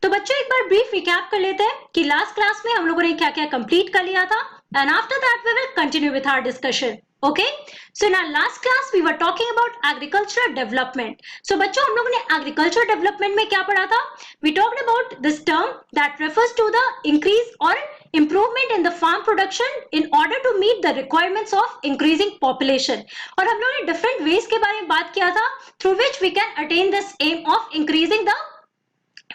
तो बच्चों एक बार ब्रीफ रिकैप कर लेते हैं कि लास्ट क्लास में हम लोगों ने क्या क्या कंप्लीट कर लिया था and after that we will continue with our discussion. Okay, so in our last class we were talking about agricultural development. So बच्चों हम लोगों ने agricultural development में क्या पढ़ा था? We talked about this term that refers to the increase or improvement in the farm production in order to meet the requirements of increasing population. और हम लोगों ने different ways के बारे में बात किया था through which we can attain this aim of increasing the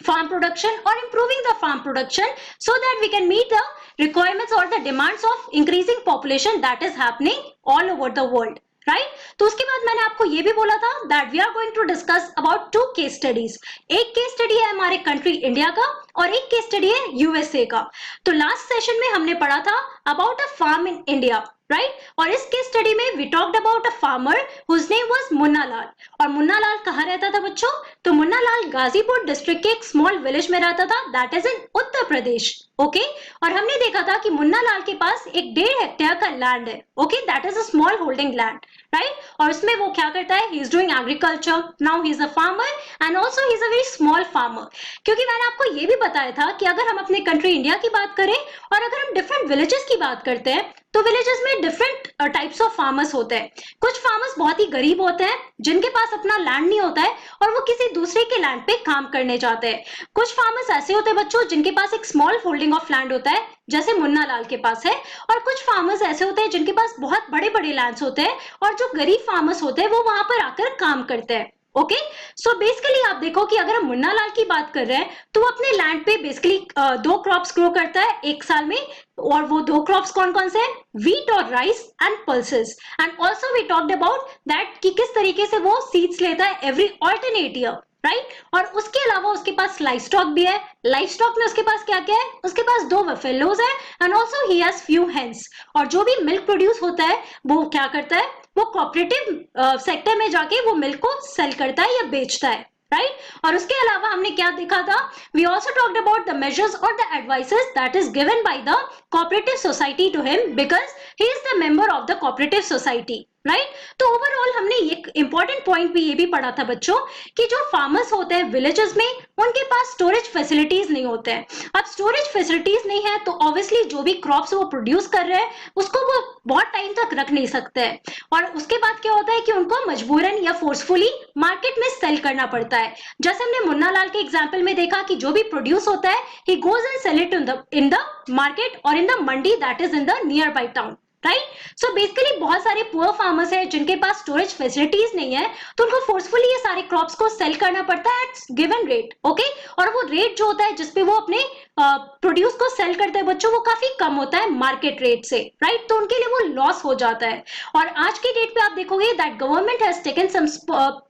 farm production or improving the farm production so that we can meet the requirements or the demands of increasing population that is happening all over the world. Right तो उसके बाद मैंने आपको ये भी बोला था that we are going to discuss about two case studies. एक केस स्टडी है हमारे कंट्री इंडिया का और एक केस स्टडी है यूएसए का. तो लास्ट सेशन में हमने पढ़ा था about a farm in India, right और इस केस स्टडी में we talked about a farmer whose name was Munna Lal. और मुन्ना लाल कहाँ रहता था बच्चों? तो मुन्ना लाल गाजीपुर डिस्ट्रिक्ट के एक स्मॉल विलेज में रहता था that is in Uttar Pradesh. Okay और हमने देखा था कि मुन्ना लाल के पास एक 1.5 हेक्टेयर का लैंड है. Okay that is a small holding land, right और उसमें वो क्या करता है? He is doing agriculture. Now he is a farmer and also he is a very small farmer. क्योंकि मैंने आपको ये भी बताया था कि अगर हम अपने कंट्री इंडिया की बात करें और अगर हम डिफरेंट विलेजेस की बात करते हैं तो विलेजेस में डिफरेंट टाइप्स ऑफ फार्मर्स होते हैं. कुछ फार्मर्स बहुत ही गरीब होते हैं जिनके पास अपना लैंड नहीं होता है और वो किसी दूसरे के लैंड पे काम करने जाते हैं. कुछ फार्मर्स ऐसे होते हैं बच्चों जिनके पास एक स्मॉल होल्डिंग ऑफ लैंड होता है जैसे मुन्ना लाल के पास है. और कुछ फार्मर्स ऐसे होते हैं जिनके पास बहुत बड़े बड़े लैंड्स होते हैं और जो गरीब फार्मर्स होते हैं वो वहां पर आकर काम करते हैं. ओके सो बेसिकली आप देखो कि अगर हम मुन्ना लाल की बात कर रहे हैं तो वो अपने लैंड पे बेसिकली 2 क्रॉप्स ग्रो करता है एक साल में. और वो 2 क्रॉप्स कौन कौन से हैं? व्हीट और rice and pulses. And also we talked about that कि किस तरीके से वो सीड्स लेता है एवरी ऑल्टरनेट ईयर, राइट और उसके अलावा उसके पास लाइफ स्टॉक भी है. लाइफ स्टॉक में उसके पास क्या क्या है? उसके पास 2 बफेलोज है and also he has few hens. और जो भी मिल्क प्रोड्यूस होता है वो क्या करता है? वो कोऑपरेटिव सेक्टर में जाके वो मिल्क को सेल करता है या बेचता है, राइट और उसके अलावा हमने क्या देखा था? We also talked about the measures और the advices that is given by the cooperative society to him because he is the member of the cooperative society, right तो ओवरऑल हमने एक इंपॉर्टेंट पॉइंट भी ये भी पढ़ा था बच्चों कि जो फार्मर्स होते हैं विलेजेस में उनके पास स्टोरेज फैसिलिटीज नहीं होते हैं. अब स्टोरेज फैसिलिटीज नहीं है तो ऑब्वियसली जो भी क्रॉप्स वो प्रोड्यूस कर रहे हैं उसको वो बहुत टाइम तक रख नहीं सकते हैं. और उसके बाद क्या होता है कि उनको मजबूरन या फोर्सफुली मार्केट में सेल करना पड़ता है. जैसे हमने मुन्ना लाल के एग्जाम्पल में देखा कि जो भी प्रोड्यूस होता है he goes and sell it in the market और in the mandi that is in the nearby town, right so basically बहुत सारे पुअर फार्मर्स हैं जिनके पास स्टोरेज फैसिलिटीज नहीं है तो उनको फोर्सफुली ये सारे क्रॉप्स को सेल करना पड़ता है एट गिवन रेट. ओके और वो रेट जो होता है जिसपे वो अपने प्रोड्यूस को सेल करते हैं बच्चों वो काफी कम होता है मार्केट रेट से, राइट तो उनके लिए वो लॉस हो जाता है. और आज की डेट पे आप देखोगे that government has taken some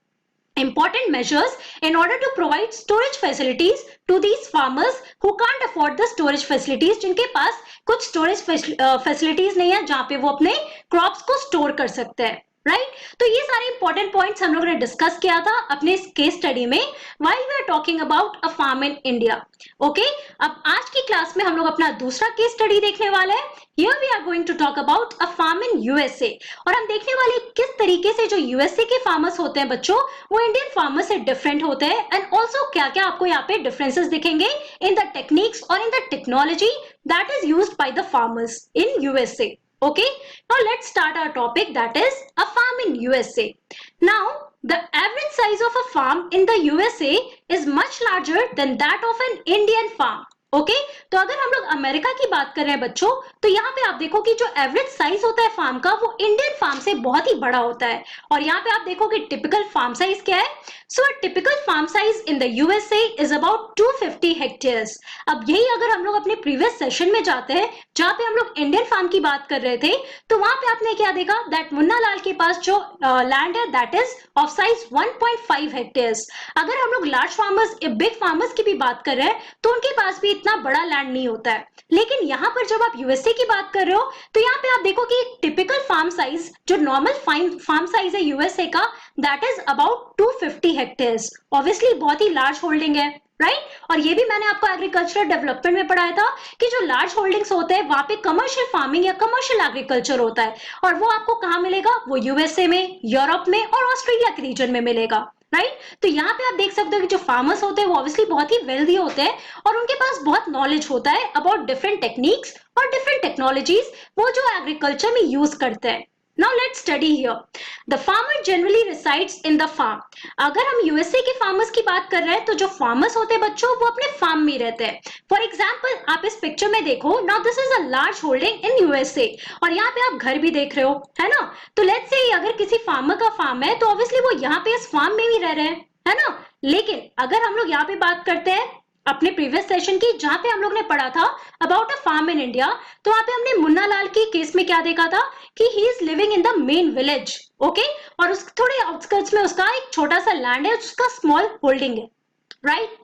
important measures in order to provide storage facilities to these farmers who can't afford the storage facilities, जिनके पास कुछ storage facilities नहीं है जहां पे वो अपने crops को store कर सकते हैं, राइट तो ये सारे इंपॉर्टेंट पॉइंट्स हम लोगों ने डिस्कस किया था अपने इस केस स्टडी में while we are talking about a farm in India. Okay अब आज की क्लास में हम लोग अपना दूसरा केस स्टडी देखने वाले हैं. Here we are going to talk about a farm in USA और हम देखने वाले किस तरीके से जो यूएसए के फार्मर्स होते हैं बच्चों वो इंडियन फार्मर्स से डिफरेंट होते हैं एंड ऑल्सो क्या क्या आपको यहाँ पे डिफरेंसेस दिखेंगे इन द टेक्निक्स और in the technology that is used by the farmers in USA. Okay, now let's start our topic that is a farm in USA. Now, the average size of a farm in the USA is much larger than that of an Indian farm. Okay तो अगर हम लोग America की बात कर रहे हैं बच्चों तो यहाँ पे आप देखो कि जो एवरेज साइज होता है फार्म का वो इंडियन फार्म से बहुत ही बड़ा होता है. और यहाँ पे आप देखो कि टिपिकल फार्म साइज क्या है. So a typical farm size in the USA is about 250 hectares. अब यही अगर हम लोग अपने प्रीवियस सेशन में जाते हैं जहाँ पे हम लोग इंडियन फार्म की बात कर रहे थे तो वहां पे आपने क्या देखा दैट मुन्ना लाल के पास जो लैंड है that is of size 1.5 hectares. अगर हम लोग लार्ज फार्मर्स बिग फार्मर्स की भी बात कर रहे हैं तो उनके पास भी इतना बड़ा लैंड नहीं होता है. लेकिन यहाँ पर जब आप यूएसए की बात कर रहे हो तो यहाँ पे आप देखो कि टिपिकल फार्म साइज जो नॉर्मल फार्म साइज है यूएसए का that is about 250 hectares. Obviously बहुत ही लार्ज होल्डिंग है, राइट और ये भी मैंने आपको एग्रीकल्चरल डेवलपमेंट में पढ़ाया था कि जो लार्ज होल्डिंग्स होते हैं वहां पे कमर्शियल फार्मिंग या कमर्शियल एग्रीकल्चर होता है और वो आपको कहाँ मिलेगा? वो यूएसए में, यूरोप में और ऑस्ट्रेलिया के रीजन में मिलेगा, राइट तो यहाँ पे आप देख सकते हो कि जो फार्मर्स होते हैं वो ऑब्वियसली बहुत ही वेल्दी होते हैं और उनके पास बहुत नॉलेज होता है अबाउट डिफरेंट टेक्निक्स और डिफरेंट टेक्नोलॉजीज वो जो एग्रीकल्चर में यूज करते हैं. Now let's study here. The farmer generally resides in the farm. अगर हम यूएसए के फार्मर्स की बात कर रहे हैं तो जो फार्मर्स होते हैं बच्चों वो अपने फार्म में रहते हैं. फॉर एग्जाम्पल आप इस पिक्चर में देखो. Now this is a large holding in USA और यहाँ पे आप घर भी देख रहे हो है ना. तो लेट्स से अगर किसी फार्मर का फार्म है तो ऑब्वियसली वो यहाँ पे इस फार्म में भी रह रहे हैं है ना. लेकिन अगर हम लोग यहाँ पे बात करते हैं अपने प्रीवियस सेशन की जहां पे हम लोग ने पढ़ा था about a farm in India तो वहां पे हमने मुन्ना लाल की केस में क्या देखा था कि he is living in the main village. Okay और उस थोड़े आउटस्कर्ट्स में उसका एक छोटा सा लैंड है उसका स्मॉल होल्डिंग है. Right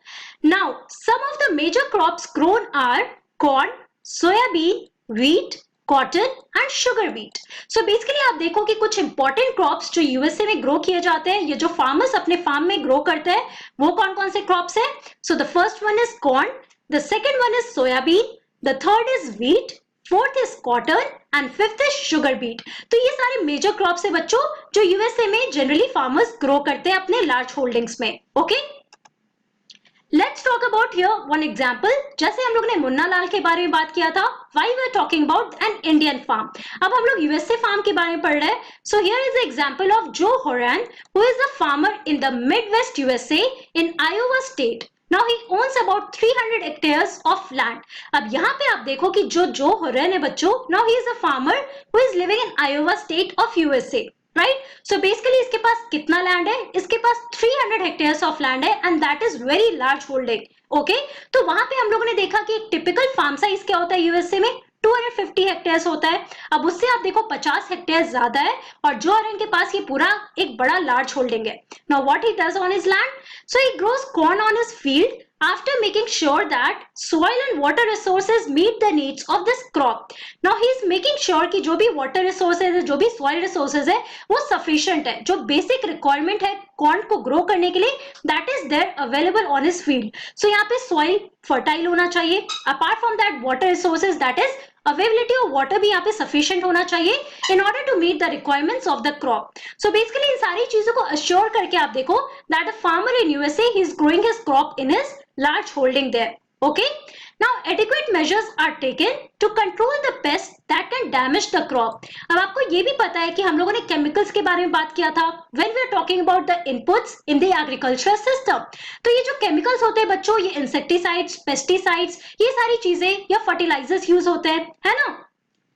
now some of the major crops grown are corn soybean wheat cotton and sugar beet. So basically आप देखो कि कुछ इंपॉर्टेंट क्रॉप्स जो यूएसए में ग्रो किए जाते हैं ये जो फार्मर्स अपने फार्म में ग्रो करते हैं वो कौन कौन से क्रॉप्स है. So the first one is corn, the second one is soybean, the third is wheat, fourth is cotton and fifth is sugar beet. तो ये सारे मेजर क्रॉप्स है बच्चों जो यूएसए में जनरली फार्मर्स ग्रो करते हैं अपने लार्ज होल्डिंग्स में. Okay Let's talk about here one example. जैसे हम लोग ने मुन्ना लाल के बारे में बात किया था why we are talking about an Indian farm. अब हम लोग यूएसए फार्म के बारे में पढ़ रहे हैं. So here is the example of Joe Horan who is a farmer in the Midwest USA in Iowa state. Now he owns about 300 hectares of land. अब यहाँ पे आप देखो कि जो होरन है बच्चों now he is a farmer who is living in Iowa state of USA. Right so basically इसके पास कितना लैंड है. इसके पास 300 हेक्टेयर्स ऑफ लैंड है and that is very large holding. Okay तो वहां पे हम लोगों ने देखा कि एक टिपिकल फार्म साइज क्या होता है यूएसए में 250 हेक्टेयर्स होता है. अब उससे आप देखो 50 हेक्टेयर ज्यादा है और जो हरन के पास ये पूरा एक बड़ा लार्ज होल्डिंग है. Now what he does on his land. So he grows corn on his field after making sure that soil and water resources meet the needs of this crop. Now he is making sure कि जो भी water resources है जो भी soil resources है वो sufficient है. जो basic requirement है corn को grow करने के लिए that is there available on his field. So यहाँ पे soil fertile होना चाहिए. Apart from that water resources that is availability of water भी यहाँ पे सफिशिएंट होना चाहिए in order to meet the requirements of the crop. So basically इन सारी चीजों को अश्योर करके आप देखो that a farmer in USA he is growing his crop in his large holding there. Okay now adequate measures are taken to control the pests that can damage the crop. अब आपको ये भी पता है कि हम लोगों ने केमिकल्स के बारे में बात किया था when we are talking about the inputs in the agricultural system. तो ये जो केमिकल्स होते हैं बच्चों ये इंसेक्टिसाइड्स पेस्टिसाइड्स ये सारी चीजें या फर्टिलाइजर्स यूज होते हैं है ना.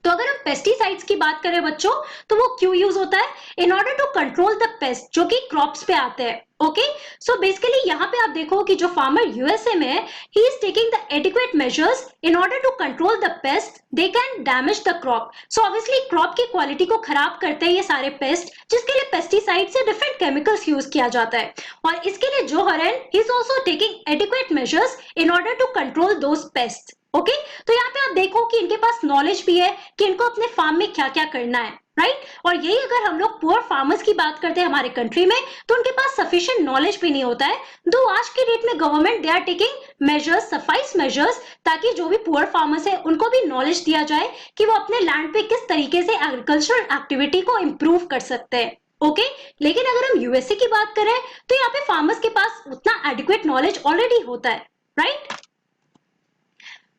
तो अगर हम पेस्टिसाइड्स की बात करें बच्चों तो वो क्यों यूज होता है in order to control the pest जो कि क्रॉप्स पे आते हैं. ओके सो बेसिकली यहाँ पे आप देखो कि जो फार्मर यूएसए में है he is taking the adequate measures in order to control the pest they can damage the crop. So obviously crop की क्वालिटी को खराब करते हैं ये सारे पेस्ट जिसके लिए पेस्टिसाइड्स या डिफरेंट केमिकल्स यूज किया जाता है. और इसके लिए जो हरन he is also taking adequate measures in order to control those pest. Okay तो यहाँ पे आप देखो कि इनके पास नॉलेज भी है कि इनको अपने फार्म में क्या क्या करना है. राइट और यही अगर हम लोग पुअर फार्मर्स की बात करते हैं हमारे कंट्री में तो उनके पास सफिशिएंट नॉलेज भी नहीं होता है. दो आज के डेट में government they are taking measures सफाइस मेजर्स ताकि जो भी पुअर फार्मर्स है उनको भी नॉलेज दिया जाए कि वो अपने लैंड पे किस तरीके से एग्रीकल्चरल एक्टिविटी को इम्प्रूव कर सकते हैं. ओके लेकिन अगर हम यूएसए की बात करें तो यहाँ पे फार्मर्स के पास उतना एडिक्वेट नॉलेज ऑलरेडी होता है. Right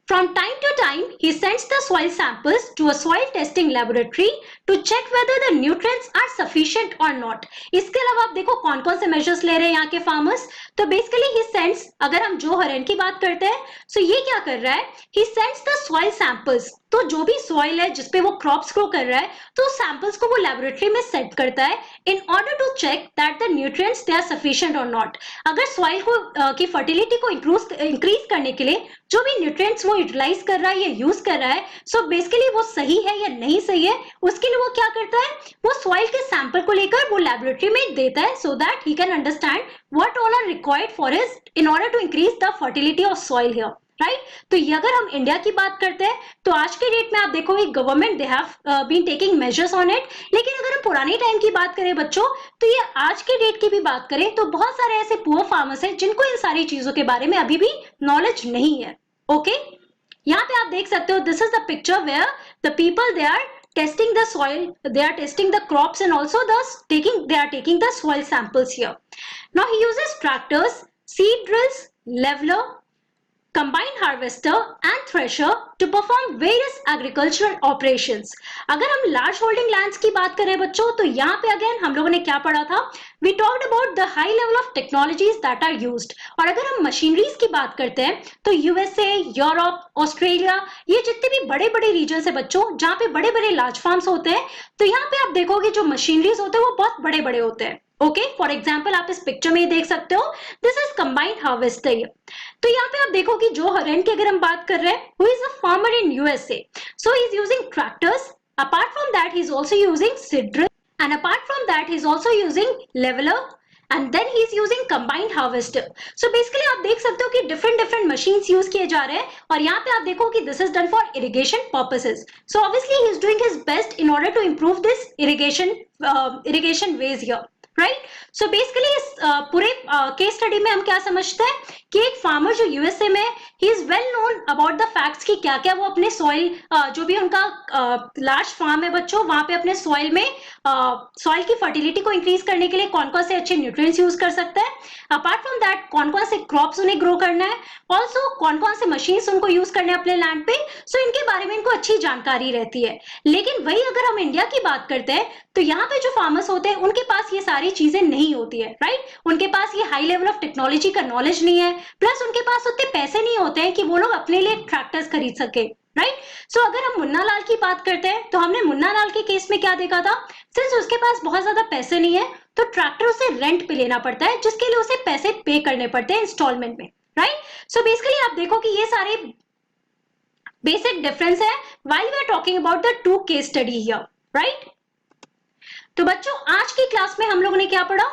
From time to time, he sends the soil samples to a soil testing laboratory to check whether the nutrients are sufficient or not. इसके अलावा आप देखो कौन कौन से measures ले रहे हैं यहाँ के farmers. तो basically he sends, अगर हम जो हरन की बात करते हैं, so ये क्या कर रहा है? He sends the soil samples. तो जो भी soil है जिसपे वो crops grow कर रहा है, तो samples को वो laboratory में set करता है in order to check that the nutrients they are sufficient or not. अगर soil को की fertility को increase करने के लिए जो भी न्यूट्रिएंट्स वो यूटिलाइज कर रहा है या यूज कर रहा है सो बेसिकली वो सही है या नहीं सही है उसके लिए वो क्या करता है वो सॉइल के सैंपल को लेकर वो लैबोरेटरी में देता है so that he can understand what all are required for his in order to increase the fertility of soil here. Right तो ये अगर हम इंडिया की बात करते हैं तो आज के डेट में आप देखोगे government they have been taking measures on it. लेकिन अगर हम पुराने टाइम की बात करें बच्चों तो ये आज के डेट की भी बात करें तो बहुत सारे ऐसे पुअर फार्मर्स हैं जिनको इन सारी चीजों के बारे में अभी भी नॉलेज नहीं है. ओके यहाँ पे आप देख सकते हो this is the picture where the people they are testing the soil, they are testing the crops and also they are taking the soil samples here. Now he uses tractors, seed drills, leveler, combined harvester and thresher to perform various agricultural operations. अगर हम large holding lands की बात करें बच्चों, तो यहाँ पे again हम लोगों ने क्या पढ़ा था? We talked about the high level of technologies that are used. और अगर हम मशीनरीज की बात करते हैं तो यूएसए, यूरोप, ऑस्ट्रेलिया, ये जितने भी बड़े बड़े रीजन है बच्चों, जहाँ पे बड़े बड़े लार्ज फार्म्स होते हैं, तो यहाँ पे आप देखोगे जो मशीनरीज होते हैं वो बहुत बड़े बड़े होते हैं. ओके, फॉर एग्जाम्पल आप इस पिक्चर में देख सकते हो, दिस इज कंबाइंड हार्वेस्टर. तो यहाँ पे आप देखो कि जो हरेन की अगर हम बात कर रहे हैं, who is a farmer in USA, so he is using tractors. Apart from that he is also using seed drill, and apart from that he is also using leveller, and then he is using combined harvester. So basically आप देख सकते हो कि different machines use किए जा रहे हैं, और यहाँ पे आप देखो कि this is done for irrigation purposes. So obviously he is doing his best in order to improve this irrigation ways here. Right. So basically इस पूरे केस स्टडी में हम क्या समझते हैं कि एक फार्मर जो यूएसए में, he is well known about the facts कि क्या क्या वो अपने सॉइल, जो भी उनका लार्ज फार्म है बच्चों, वहां पे अपने सॉइल में सॉइल की फर्टिलिटी को इंक्रीज करने के लिए कौन कौन से अच्छे न्यूट्रिएंट्स यूज कर सकते हैं. अपार्ट फ्रॉम दैट कौन कौन से क्रॉप्स उन्हें ग्रो करना है, ऑल्सो कौन कौन से मशीन्स उनको यूज करने हैं अपने लैंड पे. सो इनके बारे में इनको अच्छी जानकारी रहती है. लेकिन वही अगर हम इंडिया की बात करते हैं तो यहाँ पे जो फार्मर्स होते हैं उनके पास ये सारी चीजें नहीं होती है. राइट. उनके पास ये हाई लेवल ऑफ टेक्नोलॉजी का नॉलेज नहीं है, प्लस उनके पास उतने पैसे नहीं होते हैं कि वो लोग अपने लिए ट्रैक्टर्स खरीद सके. राइट. सो अगर हम मुन्ना लाल की बात करते हैं तो हमने मुन्ना लाल के केस में क्या देखा था, सिंस उसके पास बहुत ज्यादा पैसे नहीं है तो ट्रैक्टर उसे रेंट पे लेना पड़ता है, जिसके लिए उसे पैसे पे करने पड़ते हैं इंस्टॉलमेंट में. राइट. सो बेसिकली आप देखो कि ये सारे बेसिक डिफरेंस है while we are talking about the two case study here. Right. तो बच्चों आज की क्लास में हम लोगों ने क्या पढ़ा?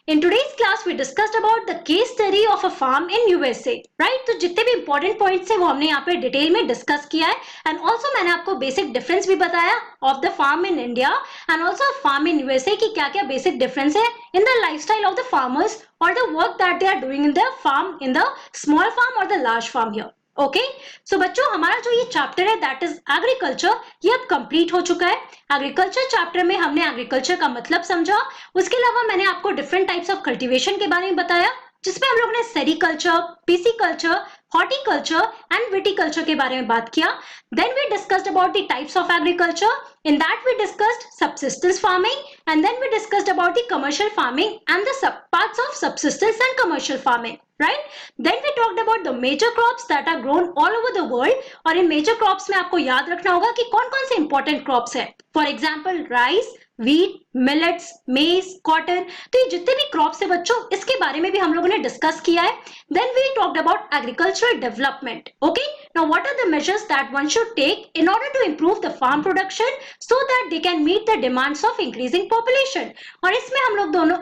In today's class we discussed about the case study of a farm in USA. Right. तो जितने भी इंपॉर्टेंट पॉइंट्स हैं वो हमने यहाँ पे डिटेल में डिस्कस किया है, एंड ऑल्सो मैंने आपको बेसिक डिफरेंस भी बताया of the farm in India and also farm in USA की क्या क्या बेसिक डिफरेंस है in the lifestyle of the farmers और the work that they are doing in the farm, in the small farm और the large farm here. Okay. So बच्चों हमारा जो ये चैप्टर है दैट इज एग्रीकल्चर, ये अब कंप्लीट हो चुका है. एग्रीकल्चर चैप्टर में हमने एग्रीकल्चर का मतलब समझा, उसके अलावा मैंने आपको डिफरेंट टाइप्स ऑफ कल्टीवेशन के बारे में बताया, जिसमें हम लोगों ने sericulture, pisciculture, horticulture and viticulture के बारे में बात किया. Then we discussed about the types of agriculture. In that we discussed subsistence farming, and then we discussed about the commercial farming and the parts of subsistence and commercial farming. Right? Then we talked about the major crops that are grown all over the world. और इन major crops में आपको याद रखना होगा कि कौन कौन से important crops है. For example, rice, wheat, millets, maize, cotton. तो ये जितने भी क्रॉप्स है बच्चों, इसके बारे में भी हम लोगों ने डिस्कस किया है. Then we talked about agricultural development. Okay. Now what are the measures that one should take in order to improve the farm production so that they can meet the demands of increasing population? और इसमें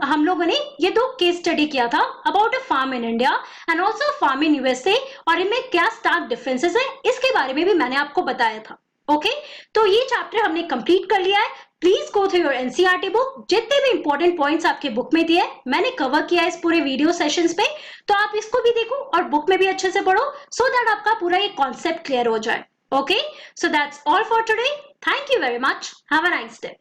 हम लोगों ने ये दो case study किया था about a farm in India and also a farm in USA, और इनमें क्या stark differences है इसके बारे में भी मैंने आपको बताया था. ओके. तो ये चैप्टर हमने कंप्लीट कर लिया है. Please go through your NCERT book. जितने भी इंपॉर्टेंट पॉइंट्स आपके बुक में दिए मैंने कवर किया है इस पूरे वीडियो सेशंस पे, तो आप इसको भी देखो और बुक में भी अच्छे से पढ़ो, सो दैट आपका पूरा ये कॉन्सेप्ट क्लियर हो जाए. Okay. So that's all for today. Thank you very much. Have a nice day.